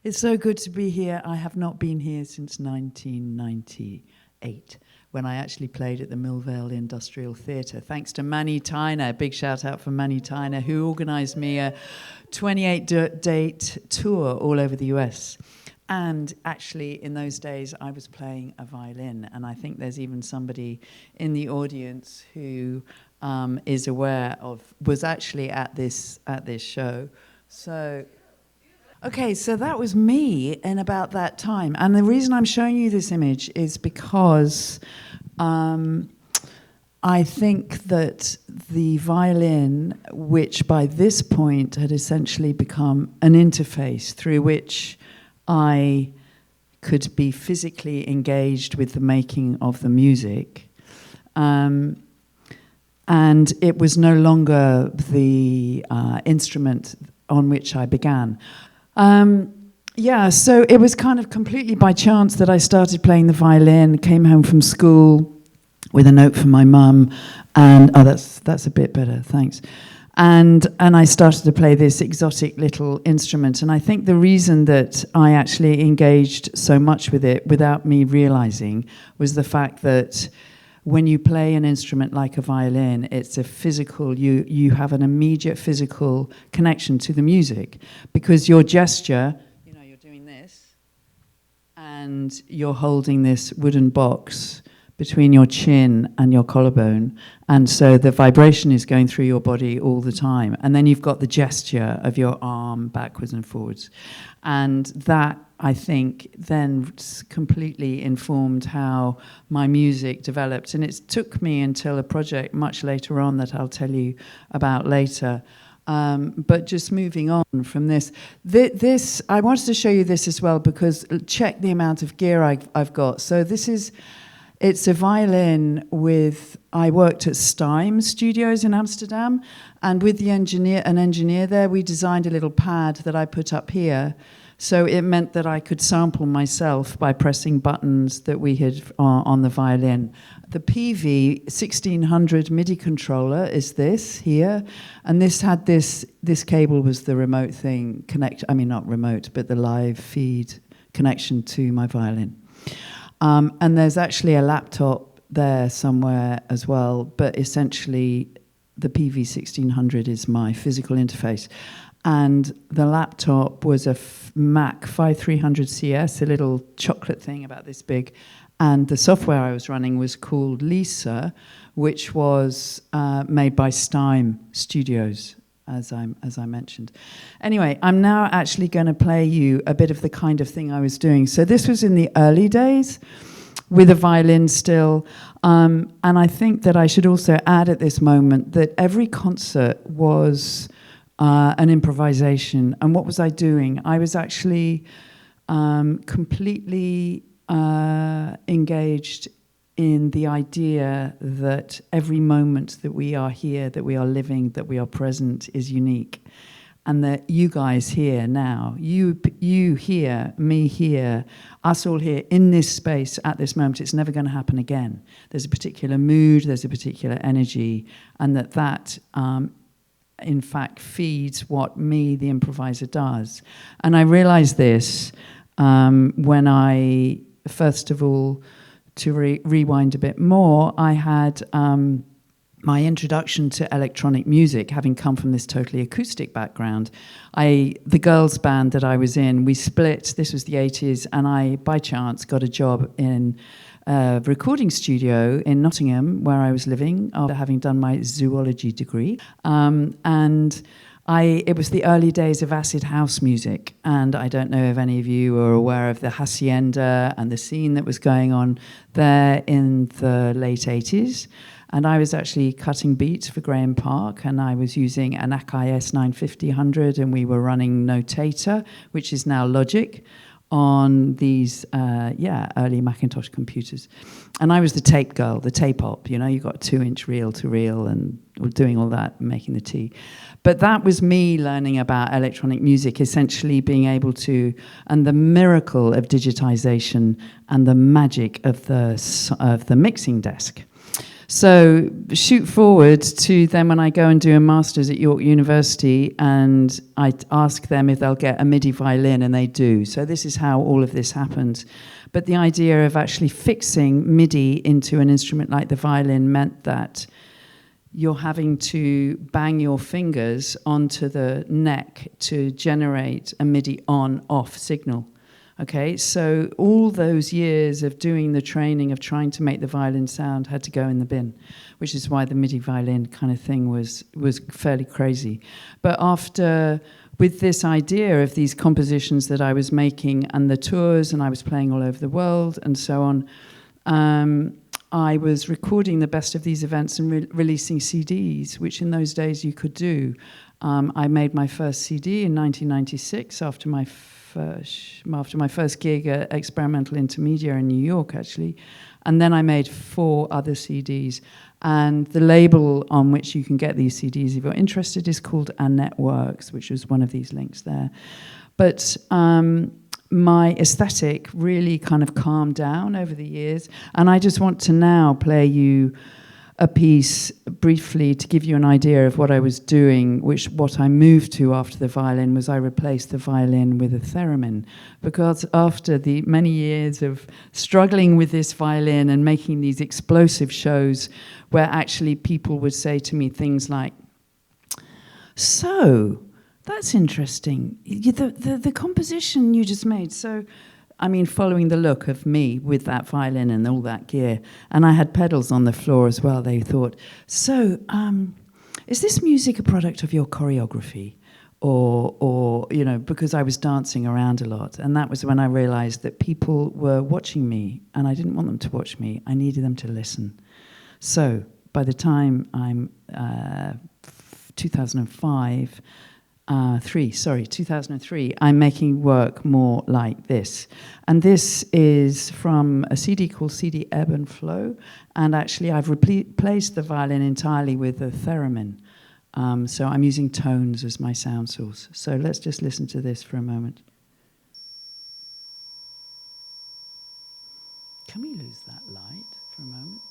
It's so good to be here. I have not been here since 1998, when I actually played at the Millvale Industrial Theatre. Thanks to Manny Tyner, big shout out for Manny Tyner, who organised me a 28-date tour all over the US. And actually, in those days, I was playing a violin, and I think there's even somebody in the audience who is aware of, was actually at this show. So. Okay, so that was me in about that time. And the reason I'm showing you this image is because I think that the violin, which by this point had essentially become an interface through which I could be physically engaged with the making of the music, and it was no longer the instrument on which I began. So it was kind of completely by chance that I started playing the violin, came home from school with a note from my mum, and that's a bit better, thanks. And I started to play this exotic little instrument, and I think the reason that I actually engaged so much with it without me realizing was the fact that when you play an instrument like a violin, it's a physical, you have an immediate physical connection to the music, because your gesture, you're doing this, and you're holding this wooden box between your chin and your collarbone, and so the vibration is going through your body all the time, and then you've got the gesture of your arm backwards and forwards, and that, I think, then completely informed how my music developed. And it took me until a project much later on that I'll tell you about later. But just moving on from this, I wanted to show you this as well, because check the amount of gear I've got. So it's a violin I worked at Stime Studios in Amsterdam, and with an engineer there, we designed a little pad that I put up here. So it meant that I could sample myself by pressing buttons that we had on the violin. The PV 1600 MIDI controller is this here, and this had this cable was the remote thing not remote, but the live feed connection to my violin. And there's actually a laptop there somewhere as well, but essentially the PV 1600 is my physical interface. And the laptop was a Mac 5300CS, a little chocolate thing about this big. And the software I was running was called Lisa, which was made by Stime Studios, as I mentioned. Anyway, I'm now actually going to play you a bit of the kind of thing I was doing. So this was in the early days, with a violin still. And I think that I should also add at this moment that every concert was an improvisation. And what was I doing? I was actually completely engaged in the idea that every moment that we are here, that we are living, that we are present is unique. And that you guys here now, you here, me here, us all here in this space at this moment, it's never going to happen again. There's a particular mood, there's a particular energy, and that in fact feeds what me, the improviser, does. And I realized this when I, first of all, to rewind a bit more, I had my introduction to electronic music, having come from this totally acoustic background. The girls' band that I was in, we split, this was the 80s, and I, by chance, got a job in a recording studio in Nottingham, where I was living after having done my zoology degree. It was the early days of acid house music, and I don't know if any of you are aware of the Hacienda and the scene that was going on there in the late 80s. And I was actually cutting beats for Graham Park, and I was using an Akai S950-100, and we were running Notator, which is now Logic, on these early Macintosh computers. And I was the tape girl, the tape op, you got 2-inch reel to reel and doing all that, making the tea. But that was me learning about electronic music, essentially being able to, and the miracle of digitization and the magic of the mixing desk. So shoot forward to then when I go and do a master's at York University, and I ask them if they'll get a MIDI violin, and they do. So this is how all of this happened. But the idea of actually fixing MIDI into an instrument like the violin meant that you're having to bang your fingers onto the neck to generate a MIDI on-off signal. Okay, so all those years of doing the training of trying to make the violin sound had to go in the bin, which is why the MIDI violin kind of thing was fairly crazy. But after, with this idea of these compositions that I was making and the tours, and I was playing all over the world and so on, I was recording the best of these events and releasing CDs, which in those days you could do. I made my first CD in 1996 after my first gig at Experimental Intermedia in New York, actually. And then I made 4 other CDs. And the label on which you can get these CDs, if you're interested, is called Annette Works, which was one of these links there. But my aesthetic really kind of calmed down over the years. And I just want to now play you a piece briefly to give you an idea of what I was doing, what I moved to after the violin was I replaced the violin with a theremin, because after the many years of struggling with this violin and making these explosive shows where actually people would say to me things like, so, that's interesting, the composition you just made, so... I mean, following the look of me with that violin and all that gear. And I had pedals on the floor as well. They thought, so, is this music a product of your choreography? Or you know, because I was dancing around a lot. And that was when I realized that people were watching me, and I didn't want them to watch me. I needed them to listen. So, by the time I'm 2003, I'm making work more like this. And this is from a CD called CD Ebb and Flow, and actually I've replaced the violin entirely with a theremin. So I'm using tones as my sound source. So let's just listen to this for a moment. Can we lose that light for a moment?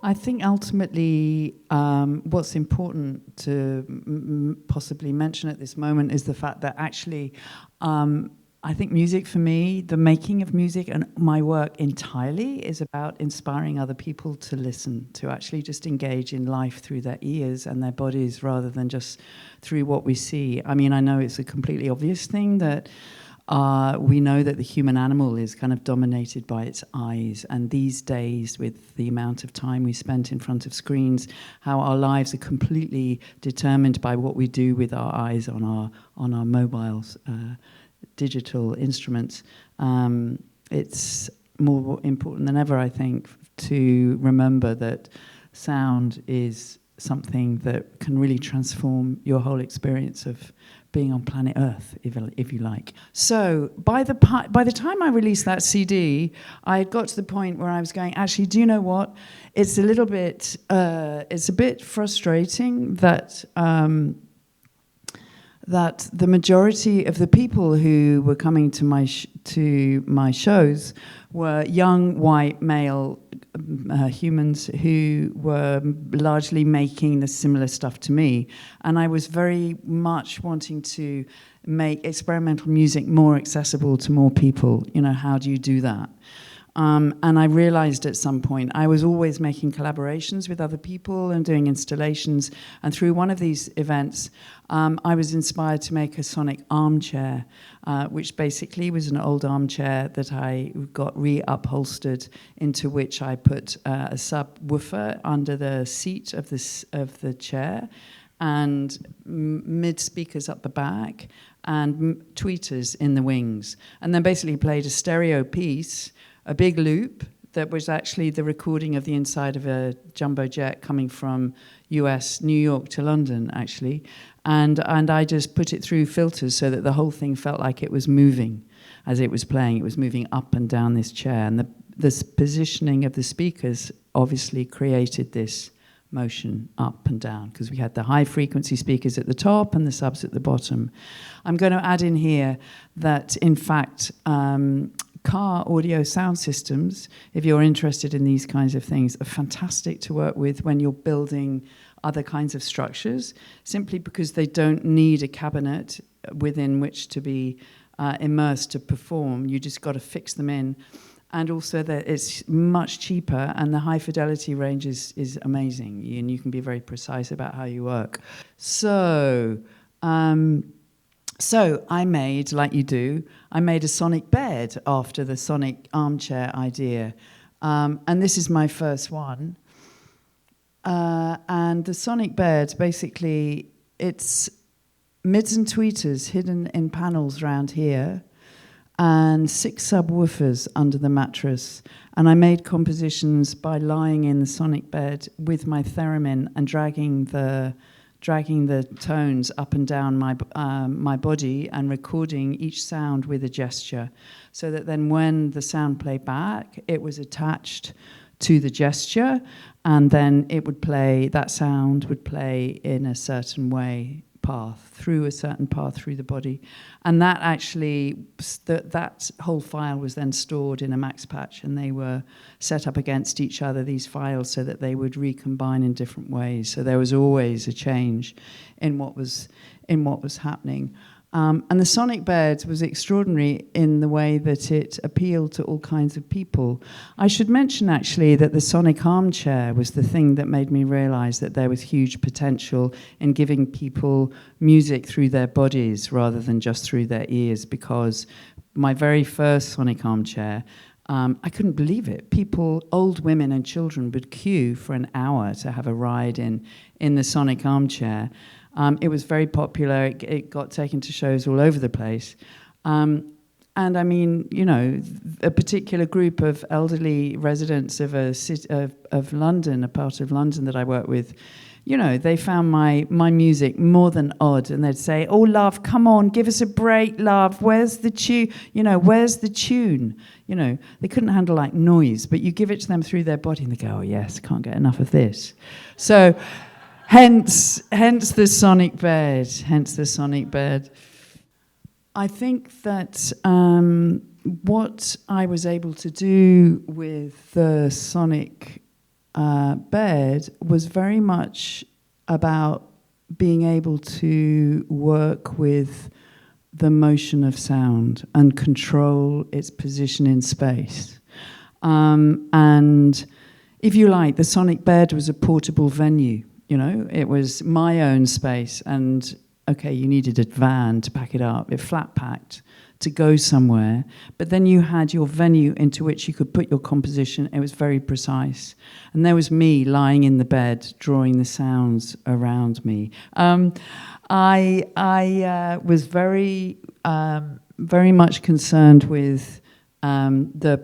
I think ultimately what's important to possibly mention at this moment is the fact that actually I think music for me, the making of music and my work entirely is about inspiring other people to listen, to actually just engage in life through their ears and their bodies rather than just through what we see. I mean, I know it's a completely obvious thing that we know that the human animal is kind of dominated by its eyes, and these days, with the amount of time we spent in front of screens, how our lives are completely determined by what we do with our eyes on our mobiles, digital instruments. It's more important than ever, I think, to remember that sound is something that can really transform your whole experience of being on planet Earth, if you like. So by the time I released that CD, I had got to the point where I was going, actually, do you know what? It's a bit frustrating that that the majority of the people who were coming to my shows were young white male humans who were largely making the similar stuff to me, and I was very much wanting to make experimental music more accessible to more people. You know, how do you do that? And I realized at some point I was always making collaborations with other people and doing installations, and through one of these events I was inspired to make a sonic armchair, which basically was an old armchair that I got re-upholstered, into which I put a subwoofer under the seat of the chair, and mid speakers up the back, and tweeters in the wings, and then basically played a stereo piece, a big loop that was actually the recording of the inside of a jumbo jet coming from US, New York to London, actually. And I just put it through filters so that the whole thing felt like it was moving as it was playing. It was moving up and down this chair. And the positioning of the speakers obviously created this motion up and down, because we had the high frequency speakers at the top and the subs at the bottom. I'm going to add in here that, in fact, car audio sound systems, if you're interested in these kinds of things, are fantastic to work with when you're building other kinds of structures, simply because they don't need a cabinet within which to be immersed to perform. You just got to fix them in. And also that it's much cheaper, and the high fidelity range is amazing, and you can be very precise about how you work. So I made, like you do, I made a sonic bed after the sonic armchair idea. And this is my first one. And the sonic bed, basically, it's mids and tweeters hidden in panels around here, and 6 subwoofers under the mattress. And I made compositions by lying in the sonic bed with my theremin and dragging the tones up and down my body and recording each sound with a gesture, so that then when the sound played back, it was attached to the gesture, and then that sound would play in a certain through the body. And that actually, that whole file was then stored in a max patch, and they were set up against each other, these files, so that they would recombine in different ways. So there was always a change in what was happening. And the sonic bed was extraordinary in the way that it appealed to all kinds of people. I should mention, actually, that the sonic armchair was the thing that made me realize that there was huge potential in giving people music through their bodies rather than just through their ears, because my very first sonic armchair, I couldn't believe it. People, old women and children, would queue for an hour to have a ride in the sonic armchair. It was very popular. It got taken to shows all over the place. And I mean, you know, a particular group of elderly residents of of London, a part of London that I work with, you know, they found my music more than odd, and they'd say, "Oh, love, come on, give us a break, love. Where's the tune? You know, where's the tune?" You know, they couldn't handle like noise, but you give it to them through their body, and they go, "Oh yes, can't get enough of this." So. Hence the sonic bed. I think that what I was able to do with the sonic bed was very much about being able to work with the motion of sound and control its position in space. And if you like, the sonic bed was a portable venue. You know, it was my own space, and okay, you needed a van to pack it up. It flat packed to go somewhere, but then you had your venue into which you could put your composition. It was very precise, and there was me lying in the bed drawing the sounds around me. I was very much concerned with the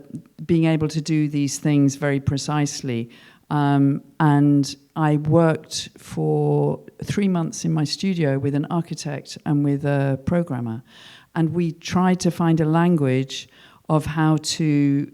being able to do these things very precisely. And I worked for 3 months in my studio with an architect and with a programmer. And we tried to find a language of how to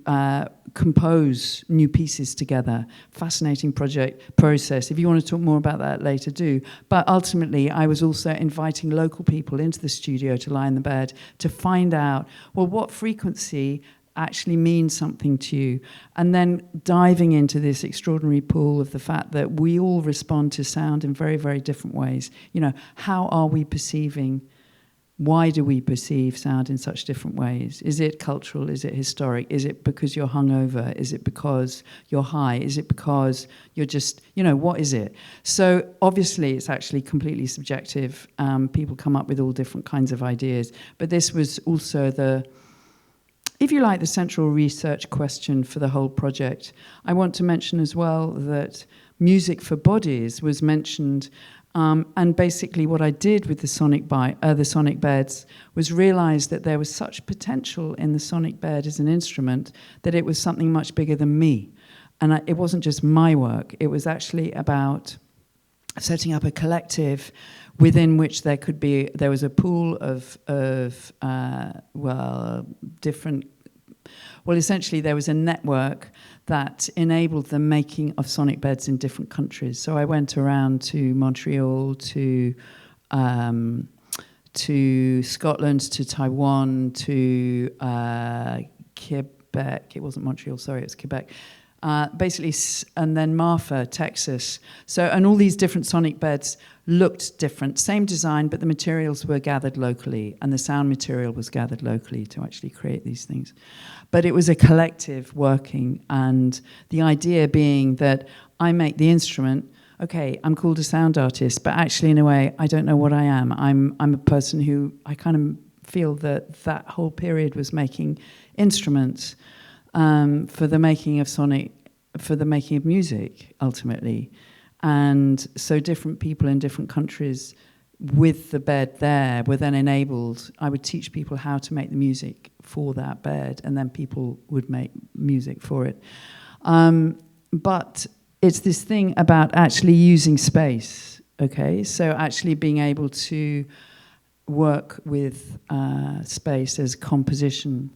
compose new pieces together. Fascinating process. If you want to talk more about that later, do. But ultimately, I was also inviting local people into the studio to lie in the bed to find out, well, what frequency actually means something to you, and then diving into this extraordinary pool of the fact that we all respond to sound in very, very different ways. You know, how are we perceiving? Why do we perceive sound in such different ways? Is it cultural? Is it historic? Is it because you're hungover? Is it because you're high? Is it because you're just, you know, what is it? So obviously it's actually completely subjective. People come up with all different kinds of ideas. But this was also if you like, the central research question for the whole project. I want to mention as well that music for bodies was mentioned, and basically what I did with the sonic beds was realize that there was such potential in the sonic bed as an instrument that it was something much bigger than me. And it wasn't just my work, it was actually about setting up a collective within which there was a pool of different. Well, essentially, there was a network that enabled the making of sonic beds in different countries. So I went around to Montreal, to Scotland, to Taiwan, to Quebec. It wasn't Montreal, sorry, it was Quebec. Basically, and then Marfa, Texas. So, and all these different sonic beds looked different. Same design, but the materials were gathered locally, and the sound material was gathered locally to actually create these things. But it was a collective working, and the idea being that I make the instrument. Okay, I'm called a sound artist, but actually, in a way, I don't know what I am. I'm a person who I kind of feel that whole period was making instruments. For the making of music, ultimately. And so different people in different countries with the bed there were then enabled. I would teach people how to make the music for that bed, and then people would make music for it. But it's this thing about actually using space, okay? So actually being able to work with space as composition.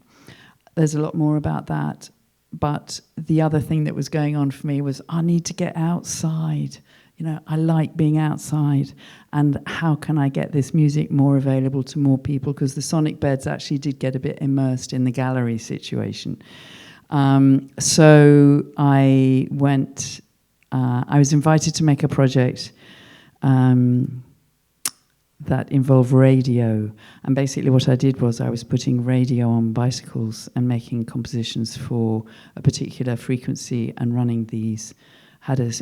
There's a lot more about that. But the other thing that was going on for me was I need to get outside. You know, I like being outside. And how can I get this music more available to more people? Because the sonic beds actually did get a bit immersed in the gallery situation. So I went, I was invited to make a project that involved radio. And basically what I did was I was putting radio on bicycles and making compositions for a particular frequency and running these. Had a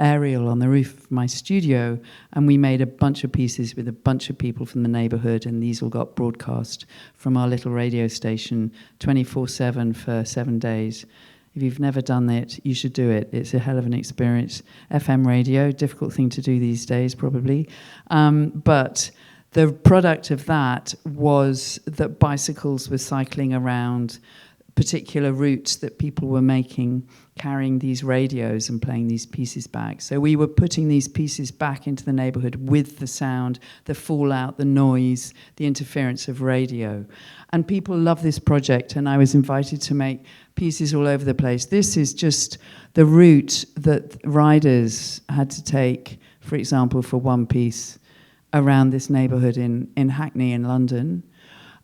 aerial on the roof of my studio, and we made a bunch of pieces with a bunch of people from the neighborhood, and these all got broadcast from our little radio station 24/7 for 7 days. If you've never done it, you should do it. It's a hell of an experience. FM radio, difficult thing to do these days, probably. But the product of that was that bicycles were cycling around particular routes that people were making, carrying these radios and playing these pieces back. So we were putting these pieces back into the neighborhood with the sound, the fallout, the noise, the interference of radio. And people love this project, and I was invited to make pieces all over the place. This is just the route that riders had to take, for example, for one piece around this neighborhood in Hackney in London.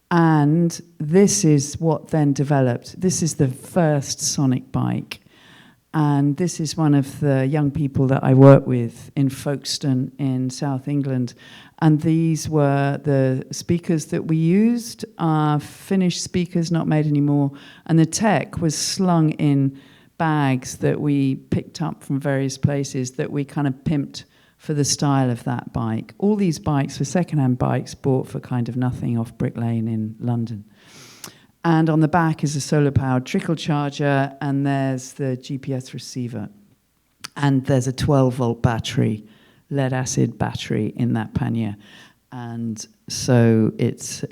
And this is what then developed. This is the first sonic bike. and this is one of the young people that I work with in Folkestone in South England. And these were the speakers that we used, Finnish speakers, not made anymore. And the tech was slung in bags that we picked up from various places that we kind of pimped for the style of that bike. All these bikes were second-hand bikes bought for kind of nothing off Brick Lane in London. And on the back is a solar-powered trickle charger, and there's the GPS receiver. And there's a 12-volt battery, lead-acid battery in that pannier. And so it's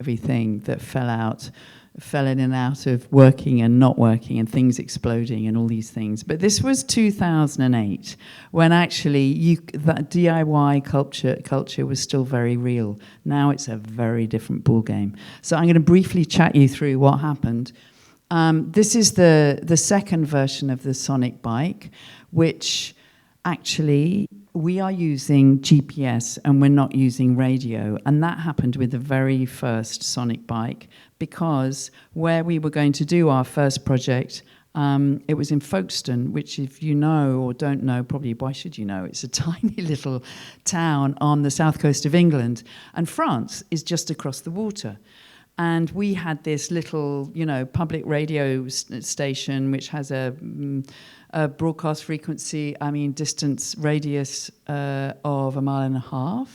everything that fell in and out of working and not working and things exploding and all these things. But this was 2008, when actually that DIY culture was still very real. Now it's a very different ballgame. So I'm going to briefly chat you through what happened. This is the second version of the Sonic bike, which actually we are using GPS and we're not using radio. And that happened with the very first Sonic bike, because where we were going to do our first project, it was in Folkestone, which if you know or don't know, probably why should you know? It's a tiny little town on the south coast of England, and France is just across the water. And we had this little, public radio station which has a broadcast frequency, distance radius of 1.5 miles.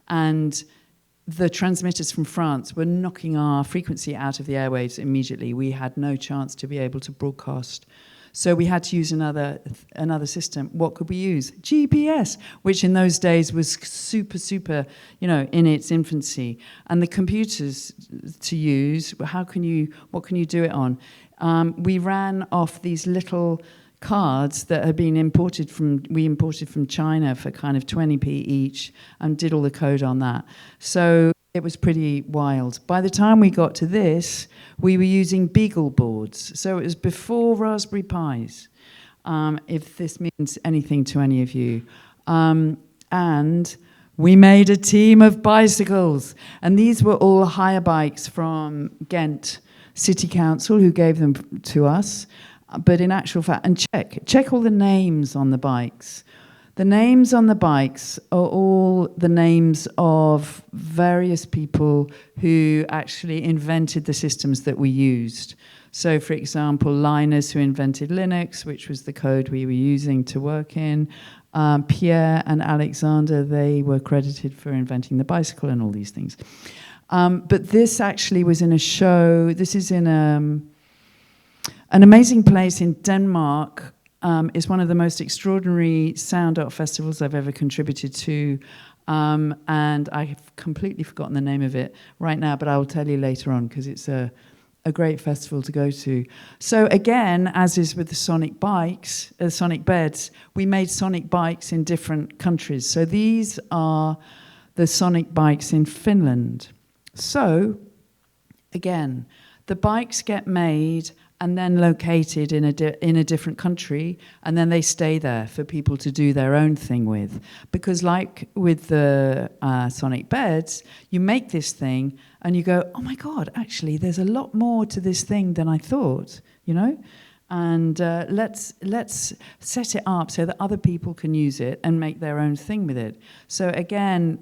And the transmitters from France were knocking our frequency out of the airwaves immediately. We had no chance to be able to broadcast. So we had to use another system. What could we use? GPS, which in those days was super, in its infancy. And the computers to use, what can you do it on? We ran off these little cards that had been imported from China for kind of 20p each, and did all the code on that. So it was pretty wild. By the time we got to this, we were using Beagle boards. So it was before Raspberry Pis, if this means anything to any of you. And we made a team of bicycles. And these were all hire bikes from Ghent City Council, who gave them to us. But in actual fact, and check all the names on the bikes. The names on the bikes are all the names of various people who actually invented the systems that we used. So, for example, Linus, who invented Linux, which was the code we were using to work in. Pierre and Alexander, they were credited for inventing the bicycle and all these things. But this actually was in a show. This is in an amazing place in Denmark. Is one of the most extraordinary sound art festivals I've ever contributed to. And I've completely forgotten the name of it right now, but I will tell you later on, because it's a great festival to go to. So again, as is with the Sonic bikes, Sonic beds, we made Sonic bikes in different countries. So these are the Sonic bikes in Finland. So, again, the bikes get made and then located in a different country, and then they stay there for people to do their own thing with. Because like with the Sonic beds, you make this thing and you go, oh my God, actually there's a lot more to this thing than I thought, And let's set it up so that other people can use it and make their own thing with it. So again,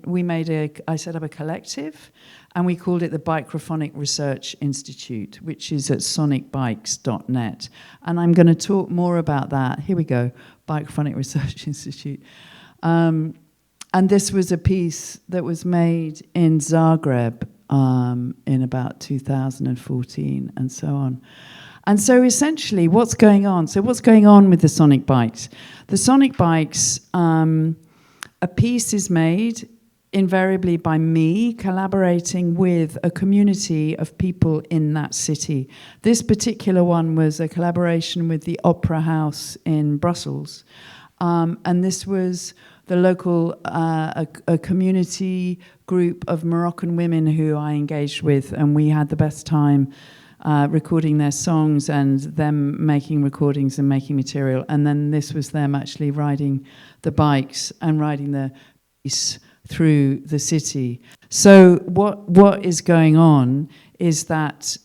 I set up a collective, and we called it the Bikerophonic Research Institute, which is at sonicbikes.net. And I'm going to talk more about that. Here we go, Bikerophonic Research Institute. And this was a piece that was made in Zagreb in about 2014 and so on. And so essentially, what's going on? So what's going on with the Sonic bikes? The Sonic bikes, a piece is made invariably by me collaborating with a community of people in that city. This particular one was a collaboration with the Opera House in Brussels. And this was the local, a community group of Moroccan women who I engaged with, and we had the best time recording their songs and them making recordings and making material. And then this was them actually riding the bikes and riding the piece through the city. So what is going on is that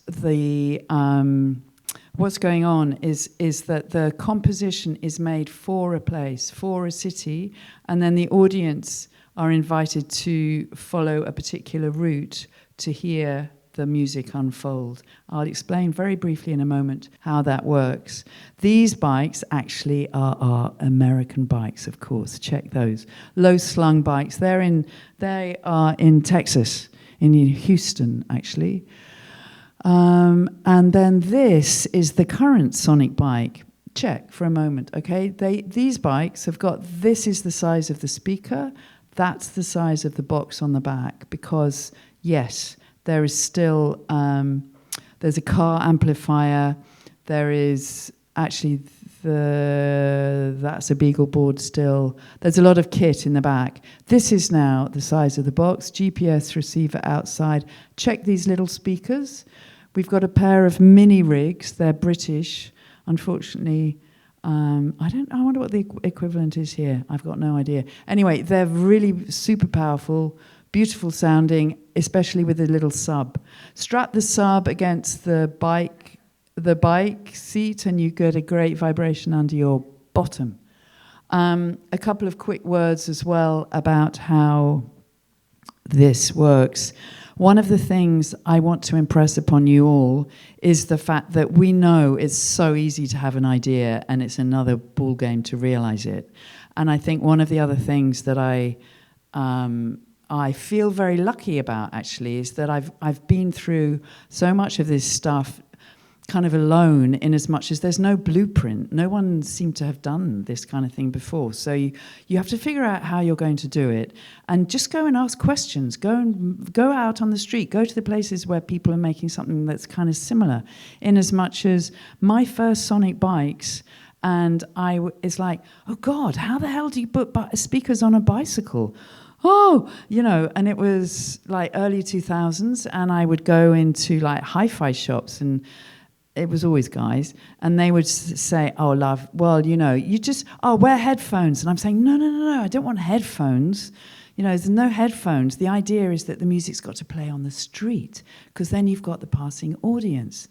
what's going on is that the composition is made for a place, for a city, and then the audience are invited to follow a particular route to hear the music unfold. I'll explain very briefly in a moment how that works. These bikes actually are our American bikes, of course. Check those. Low slung bikes. They are in Texas, in Houston, actually. And then this is the current sonic bike. Check for a moment, okay? These bikes have got, this is the size of the speaker, that's the size of the box on the back, because, yes, there is still, there's a car amplifier, there is actually, that's a Beagle board still. There's a lot of kit in the back. This is now the size of the box, GPS receiver outside. Check these little speakers. We've got a pair of mini rigs, they're British. Unfortunately, I wonder what the equivalent is here. I've got no idea. Anyway, they're really super powerful, beautiful sounding, especially with the little sub. Strap the sub against the bike seat, and you get a great vibration under your bottom. A couple of quick words as well about how this works. One of the things I want to impress upon you all is the fact that we know it's so easy to have an idea and it's another ball game to realize it. And I think one of the other things that I feel very lucky about, actually, is that I've been through so much of this stuff kind of alone, in as much as there's no blueprint. No one seemed to have done this kind of thing before. So you have to figure out how you're going to do it, and just go and ask questions. Go out on the street. Go to the places where people are making something that's kind of similar. In as much as my first sonic bikes, and it's like, oh God, how the hell do you put speakers on a bicycle? Oh, and it was like early 2000s, and I would go into like hi-fi shops, and it was always guys, and they would say, oh, love, well, you just, wear headphones. And I'm saying, no, I don't want headphones. There's no headphones. The idea is that the music's got to play on the street, because then you've got the passing audience.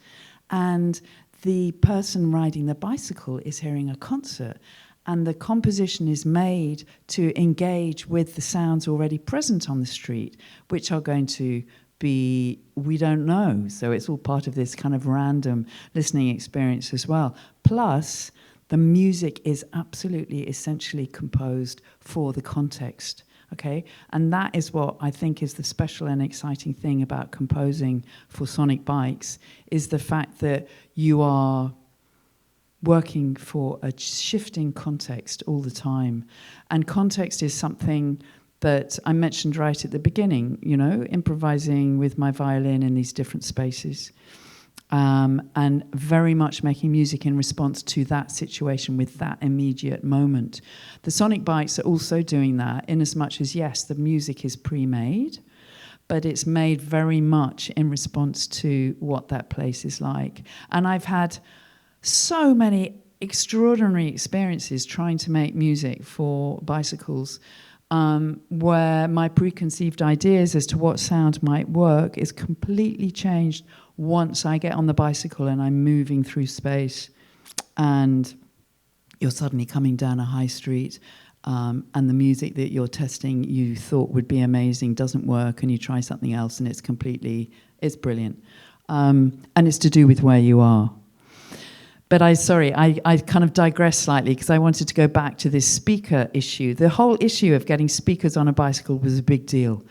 And the person riding the bicycle is hearing a concert, and the composition is made to engage with the sounds already present on the street, which are going to be, we don't know. So it's all part of this kind of random listening experience as well. Plus, the music is absolutely essentially composed for the context, okay? And that is what I think is the special and exciting thing about composing for sonic bikes, is the fact that you are working for a shifting context all the time. And context is something that I mentioned right at the beginning, improvising with my violin in these different spaces, and very much making music in response to that situation with that immediate moment. The sonic bikes are also doing that, in as much as, yes, the music is pre-made, but it's made very much in response to what that place is like. And I've had so many extraordinary experiences trying to make music for bicycles, where my preconceived ideas as to what sound might work is completely changed once I get on the bicycle and I'm moving through space, and you're suddenly coming down a high street, and the music that you're testing you thought would be amazing doesn't work, and you try something else and it's brilliant. And it's to do with where you are. But I kind of digressed slightly, because I wanted to go back to this speaker issue. The whole issue of getting speakers on a bicycle was a big deal.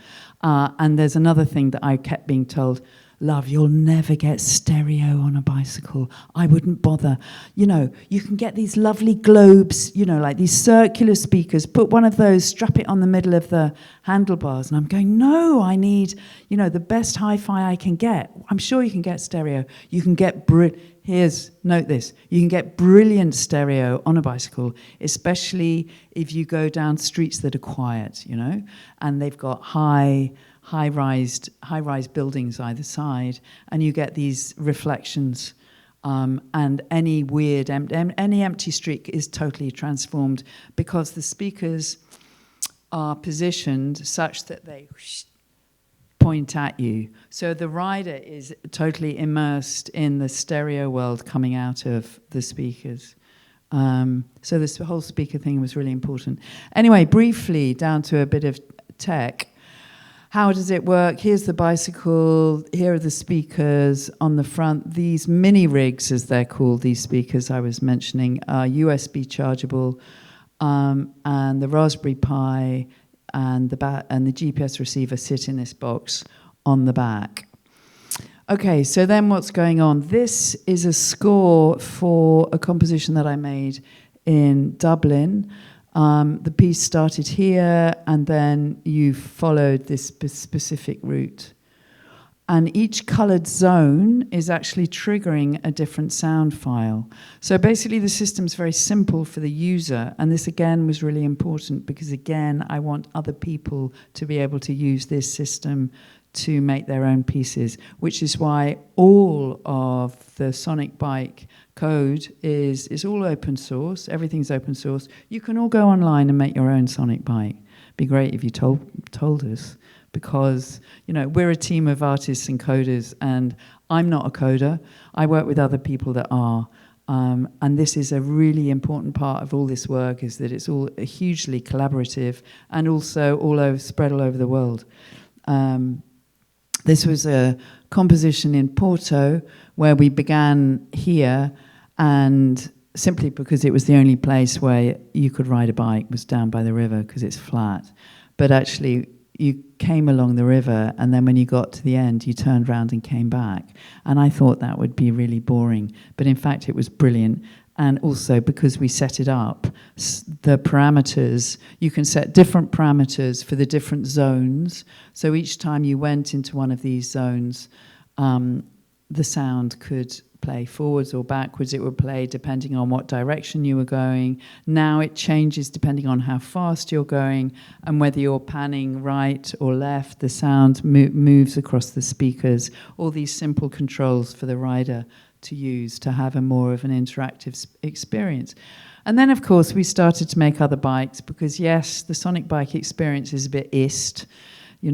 And there's another thing that I kept being told, love, you'll never get stereo on a bicycle. I wouldn't bother. You can get these lovely globes, like these circular speakers, put one of those, strap it on the middle of the handlebars. And I'm going, no, I need, the best hi-fi I can get. I'm sure you can get stereo. You can get note this, you can get brilliant stereo on a bicycle, especially if you go down streets that are quiet, and they've got high-rise buildings either side, and you get these reflections, and any empty street is totally transformed, because the speakers are positioned such that they point at you. So the rider is totally immersed in the stereo world coming out of the speakers. So this whole speaker thing was really important. Anyway, briefly, down to a bit of tech. How does it work? Here's the bicycle. Here are the speakers on the front. These mini rigs, as they're called, these speakers I was mentioning, are USB chargeable, and the Raspberry Pi and the GPS receiver sit in this box on the back. Okay, so then what's going on? This is a score for a composition that I made in Dublin. The piece started here, and then you followed this specific route. And each colored zone is actually triggering a different sound file. So basically the system's very simple for the user, and this again was really important because again, I want other people to be able to use this system to make their own pieces, which is why all of the Sonic Bike code is all open source. Everything's open source. You can all go online and make your own Sonic Bike. Be great if you told us, because we're a team of artists and coders, and I'm not a coder. I work with other people that are. And this is a really important part of all this work, is that it's all hugely collaborative and also spread all over the world. This was a composition in Porto where we began here, and simply because it was the only place where you could ride a bike was down by the river because it's flat. But actually, you came along the river, and then when you got to the end, you turned around and came back. And I thought that would be really boring. But in fact, it was brilliant. And also, because we set it up, the parameters, you can set different parameters for the different zones. So each time you went into one of these zones, the sound could play forwards or backwards. It would play depending on what direction you were going. Now it changes depending on how fast you're going, and whether you're panning right or left, the sound moves across the speakers. All these simple controls for the rider to use to have a more of an interactive experience. And then, of course, we started to make other bikes because, yes, the Sonic Bike experience is a bit ist. If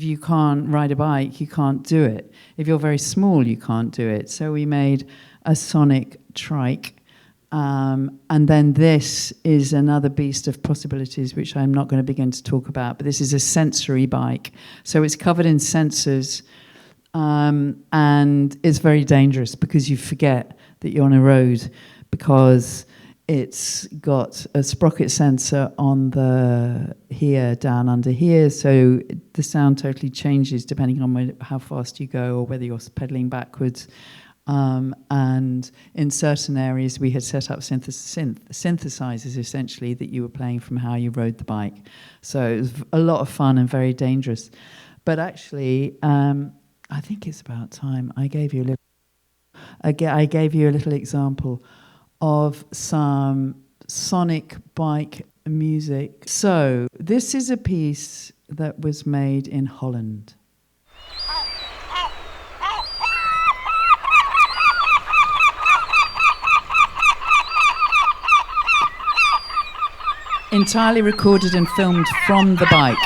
you can't ride a bike, you can't do it. If you're very small, you can't do it. So we made a Sonic Trike. And then this is another beast of possibilities, which I'm not going to begin to talk about. But this is a sensory bike. So it's covered in sensors. And it's very dangerous because you forget that you're on a road, because it's got a sprocket sensor on down under here, so the sound totally changes depending on how fast you go or whether you're pedaling backwards. And in certain areas, we had set up synthesizers, essentially, that you were playing from how you rode the bike. So it was a lot of fun and very dangerous. But actually, I think it's about time I gave you a little example of some Sonic Bike music. So this is a piece that was made in Holland. Entirely recorded and filmed from the bike.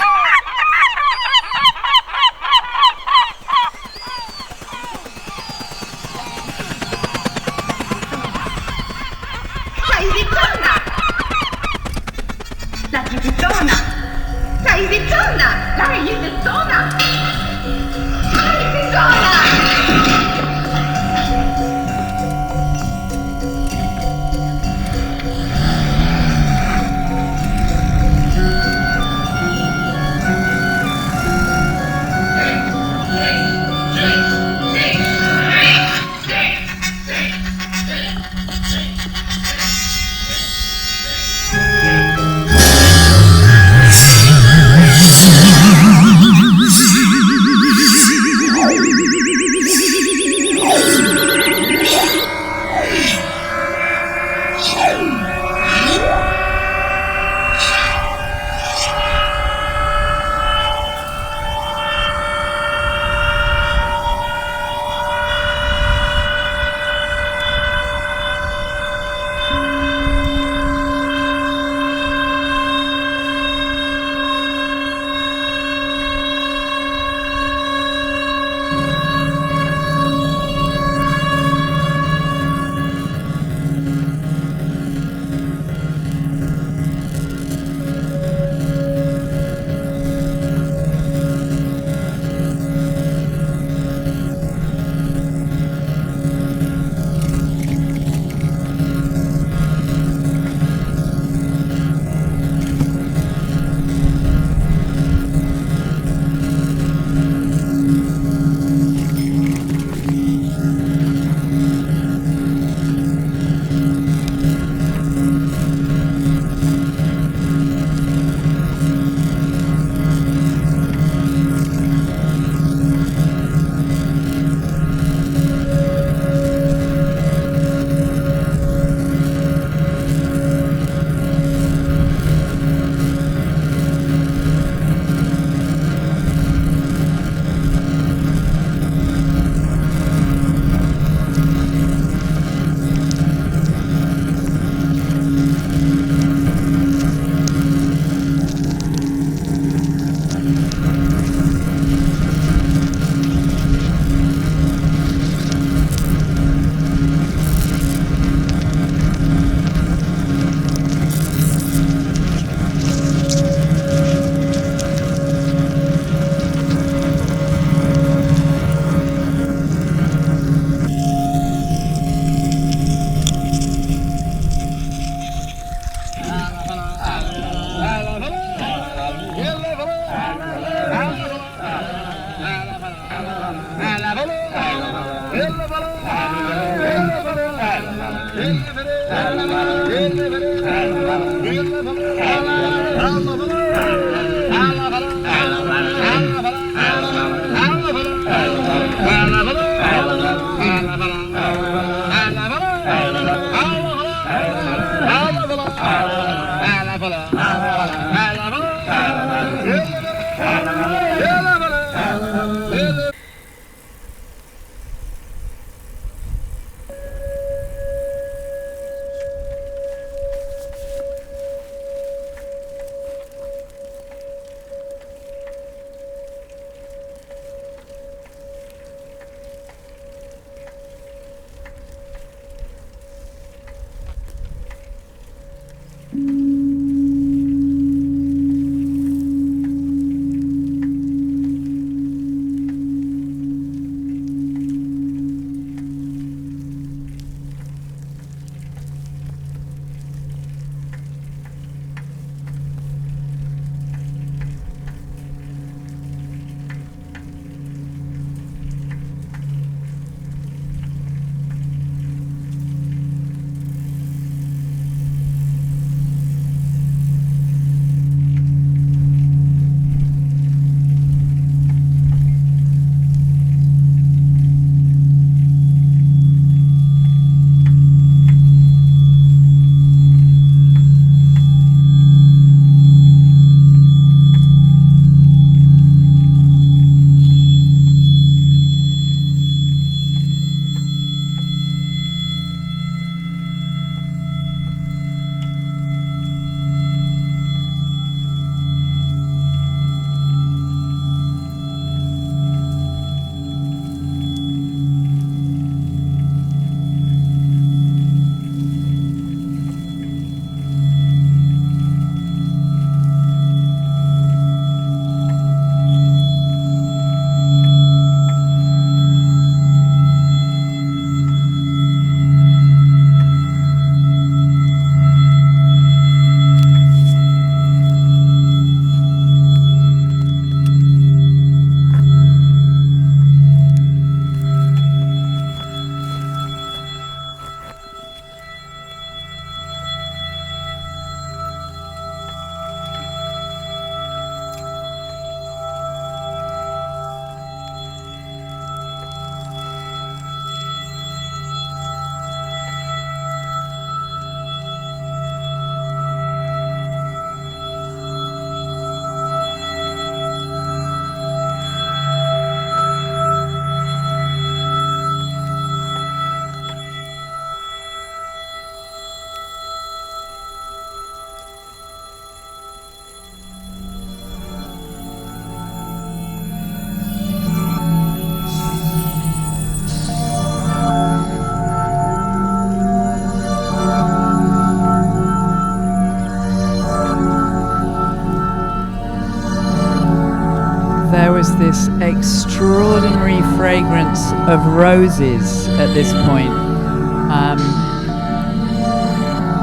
There was this extraordinary fragrance of roses at this point.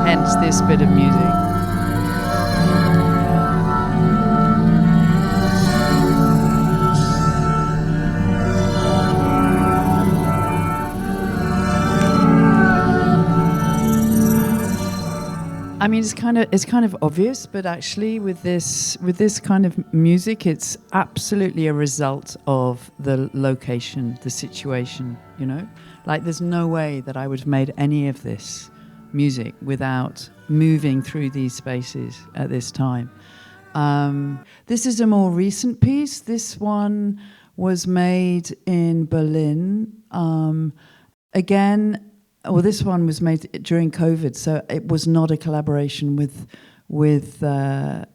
Hence this bit of music. I mean, it's kind of obvious, but actually, with this kind of music, it's absolutely a result of the location, the situation. You know, like there's no way that I would have made any of this music without moving through these spaces at this time. This is a more recent piece. This one was made in Berlin. Again. Well, this one was made during COVID, so it was not a collaboration with a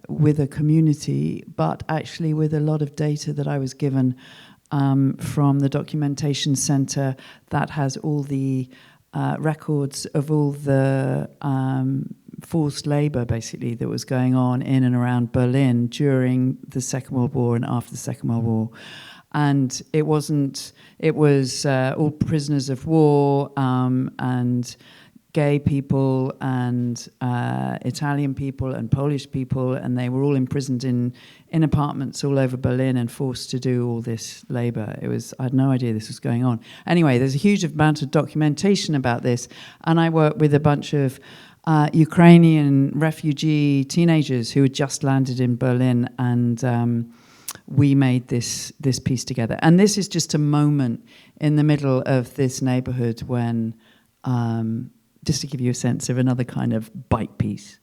community, but actually with a lot of data that I was given from the documentation center that has all the records of all the forced labor, basically, that was going on in and around Berlin during the Second World War and after the Second World War. And it was all prisoners of war and gay people and Italian people and Polish people, and they were all imprisoned in apartments all over Berlin and forced to do all this labor. I had no idea this was going on. Anyway, there's a huge amount of documentation about this, and I worked with a bunch of Ukrainian refugee teenagers who had just landed in Berlin, and we made this piece together. And this is just a moment in the middle of this neighborhood when, just to give you a sense of another kind of bite piece.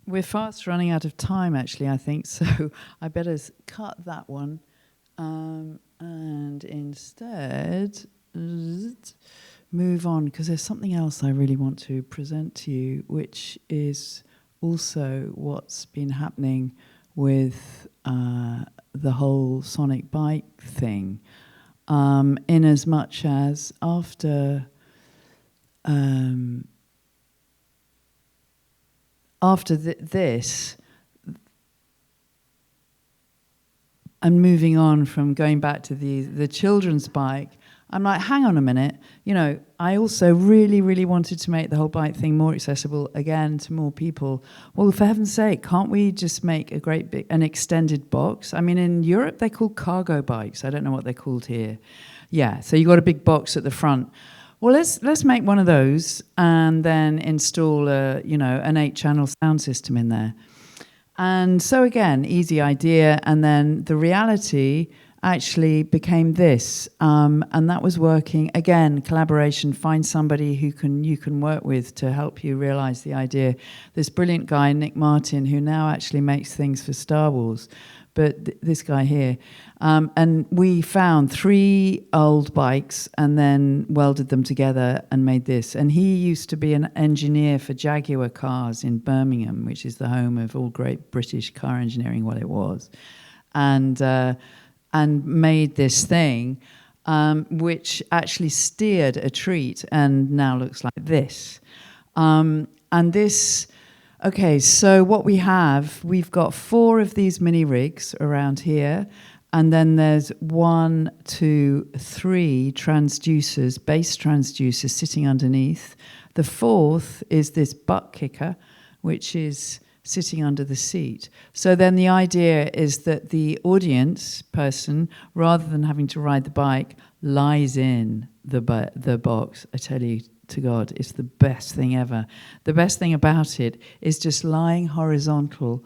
We're fast running out of time, actually, I think, so I better cut that one and instead move on, because there's something else I really want to present to you, which is also what's been happening with the whole sonic bike thing, in as much as after this, and moving on from going back to the children's bike, I'm like, hang on a minute, I also really, really wanted to make the whole bike thing more accessible, again, to more people. Well, for heaven's sake, can't we just make a great big, an extended box? I mean, in Europe, they're called cargo bikes. I don't know what they're called here. Yeah, so you got a big box at the front. Well, let's make one of those and then install an 8-channel sound system in there. And so again, easy idea, and then the reality actually became this, and that was working again. Collaboration. Find somebody you can work with to help you realize the idea. This brilliant guy, Nick Martin, who now actually makes things for Star Wars, but this guy here. And we found 3 old bikes and then welded them together and made this. And he used to be an engineer for Jaguar cars in Birmingham, which is the home of all great British car engineering, well, it was. And made this thing, which actually steered a treat and now looks like this. And this... Okay, so what we've got 4 of these mini rigs around here, and then there's 1, 2, 3 transducers, bass transducers sitting underneath. The 4th is this butt kicker, which is sitting under the seat. So then the idea is that the audience person, rather than having to ride the bike, lies in the box. I tell you, to God, it's the best thing ever. The best thing about it is just lying horizontal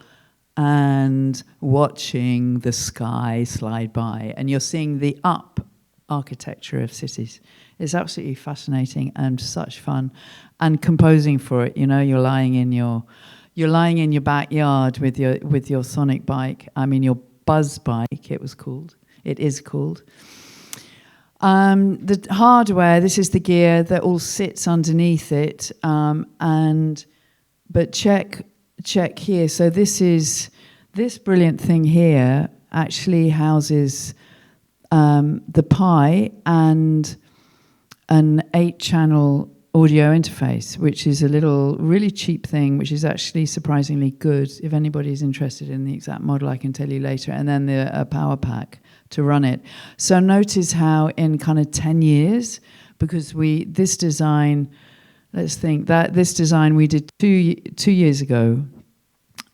and watching the sky slide by, and you're seeing the up architecture of cities. It's absolutely fascinating and such fun. And composing for it, you're lying in your backyard with your sonic bike. I mean, your buzz bike. It is called. The hardware, this is the gear that all sits underneath it, but check here. So this brilliant thing here actually houses the Pi and an 8-channel audio interface, which is a little really cheap thing, which is actually surprisingly good. If anybody's interested in the exact model, I can tell you later. And then a power pack to run it. So notice how in kind of 10 years, because this design we did two years ago,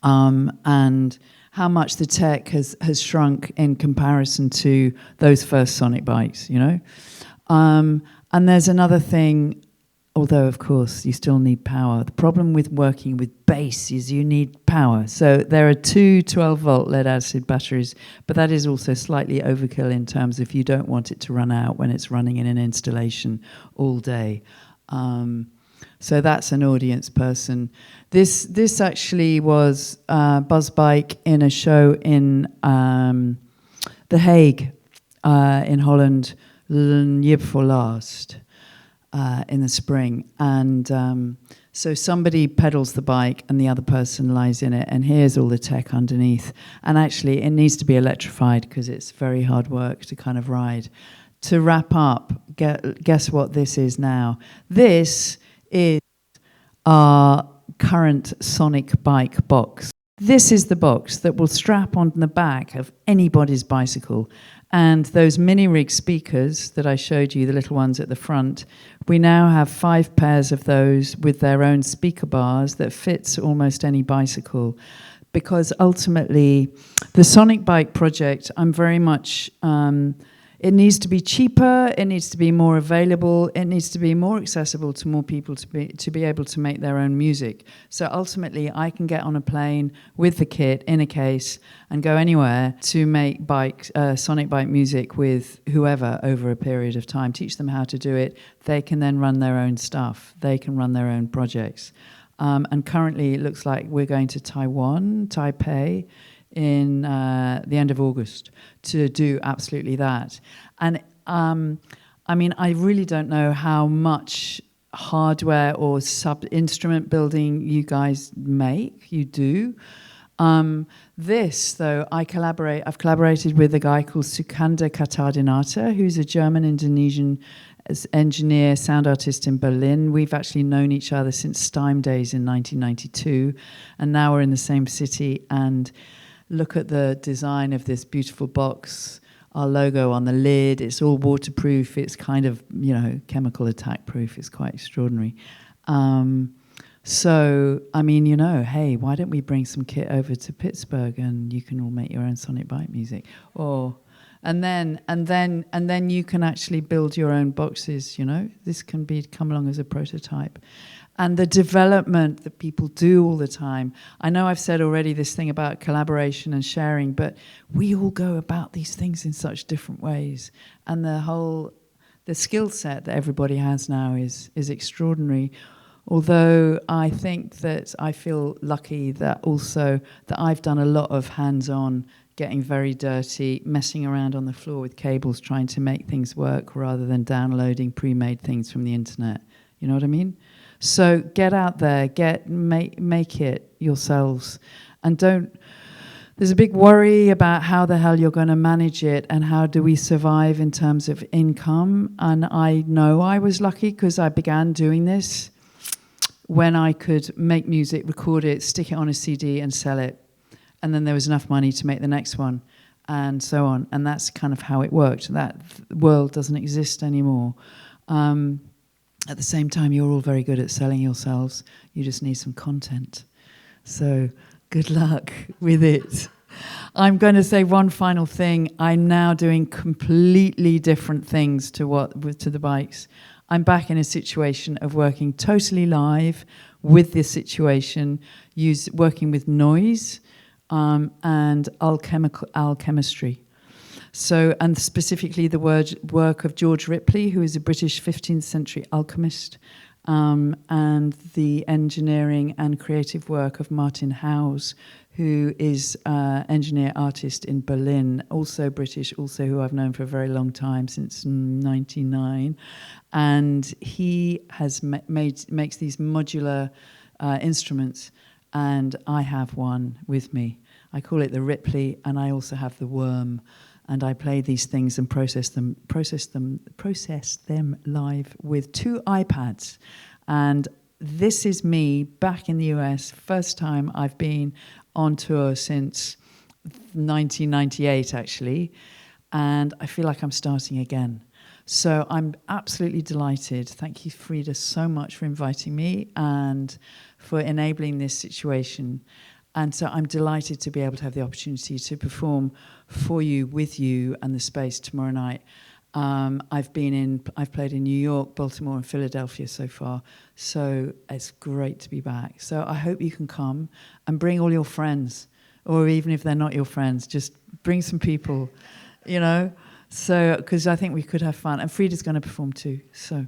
and how much the tech has shrunk in comparison to those first sonic bikes, And there's another thing, although, of course, you still need power. The problem with working with bass is you need power. So there are 2 12-volt lead-acid batteries, but that is also slightly overkill in terms of you don't want it to run out when it's running in an installation all day. So that's an audience person. This actually was Buzz Bike in a show in The Hague in Holland year before last. In the spring, and so somebody pedals the bike and the other person lies in it, and here's all the tech underneath. And actually it needs to be electrified because it's very hard work to kind of ride. To wrap up, guess what this is now? This is our current sonic bike box. This is the box that will strap on the back of anybody's bicycle. And those mini rig speakers that I showed you, the little ones at the front, we now have 5 pairs of those with their own speaker bars that fits almost any bicycle. Because ultimately, the Sonic Bike project, I'm very much, it needs to be cheaper, it needs to be more available, it needs to be more accessible to more people to be able to make their own music. So ultimately, I can get on a plane with the kit in a case and go anywhere to make Sonic Bike music with whoever over a period of time, teach them how to do it. They can then run their own stuff. They can run their own projects. And currently, it looks like we're going to Taipei, in the end of August to do absolutely that. And I mean, I really don't know how much hardware or sub-instrument building you guys make. You do. This, though, I've collaborated with a guy called Sukanda Kartadinata, who's a German-Indonesian engineer, sound artist in Berlin. We've actually known each other since STIME days in 1992, and now we're in the same city. And look at the design of this beautiful box, our logo on the lid. It's all waterproof. It's kind of, chemical attack proof. It's quite extraordinary. So, I mean, hey, why don't we bring some kit over to Pittsburgh and you can all make your own Sonic Bike music? And then you can actually build your own boxes, This can come along as a prototype. And the development that people do all the time. I know I've said already this thing about collaboration and sharing, but we all go about these things in such different ways. And the skill set that everybody has now is extraordinary. Although I think that I feel lucky that also that I've done a lot of hands-on getting very dirty, messing around on the floor with cables, trying to make things work rather than downloading pre-made things from the internet. You know what I mean? So get out there, make it yourselves, and don't. There's a big worry about how the hell you're going to manage it and how do we survive in terms of income. And I know I was lucky because I began doing this when I could make music, record it, stick it on a CD and sell it. And then there was enough money to make the next one and so on. And that's kind of how it worked. That world doesn't exist anymore. At the same time, you're all very good at selling yourselves. You just need some content. So good luck with it. I'm going to say one final thing. I'm now doing completely different things to the bikes. I'm back in a situation of working totally live with this situation, working with noise and alchemistry. So, and specifically the work of George Ripley, who is a British 15th century alchemist, and the engineering and creative work of Martin Howes, who is engineer artist in Berlin, also British, also who I've known for a very long time, since '99. And he has makes these modular instruments, and I have one with me. I call it the Ripley, and I also have the Worm. And I play these things and process them live with 2 iPads. And this is me back in the US, first time I've been on tour since 1998, actually. And I feel like I'm starting again. So I'm absolutely delighted. Thank you, Frida, so much for inviting me and for enabling this situation. And so I'm delighted to be able to have the opportunity to perform for you, with you, and the space tomorrow night. I've played in New York, Baltimore, and Philadelphia so far. So it's great to be back. So I hope you can come and bring all your friends, or even if they're not your friends, just bring some people, you know. So because I think we could have fun, and Frida's going to perform too. So.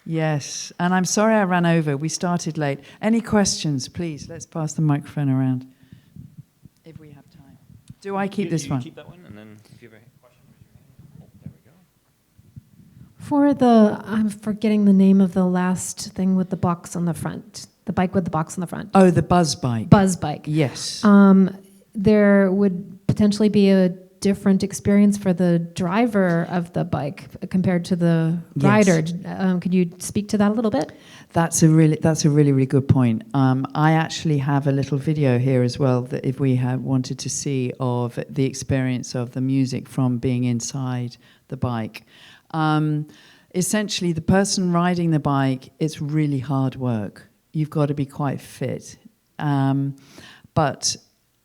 Yes, and I'm sorry I ran over. We started late. Any questions, please? Let's pass the microphone around, if we have time. Do I keep this one? Keep that one, and then if you have a question, raise your hand. Oh, there we go. For the, I'm forgetting the name of the last thing with the box on the front, the bike with the box on the front. Oh, the buzz bike. Buzz bike. Yes. There would potentially be a different experience for the driver of the bike compared to the rider. Yes. Could you speak to that a little bit? That's a really good point. I actually have a little video here as well that if we had wanted to see of the experience of the music from being inside the bike. Essentially, the person riding the bike, it's really hard work. You've got to be quite fit. But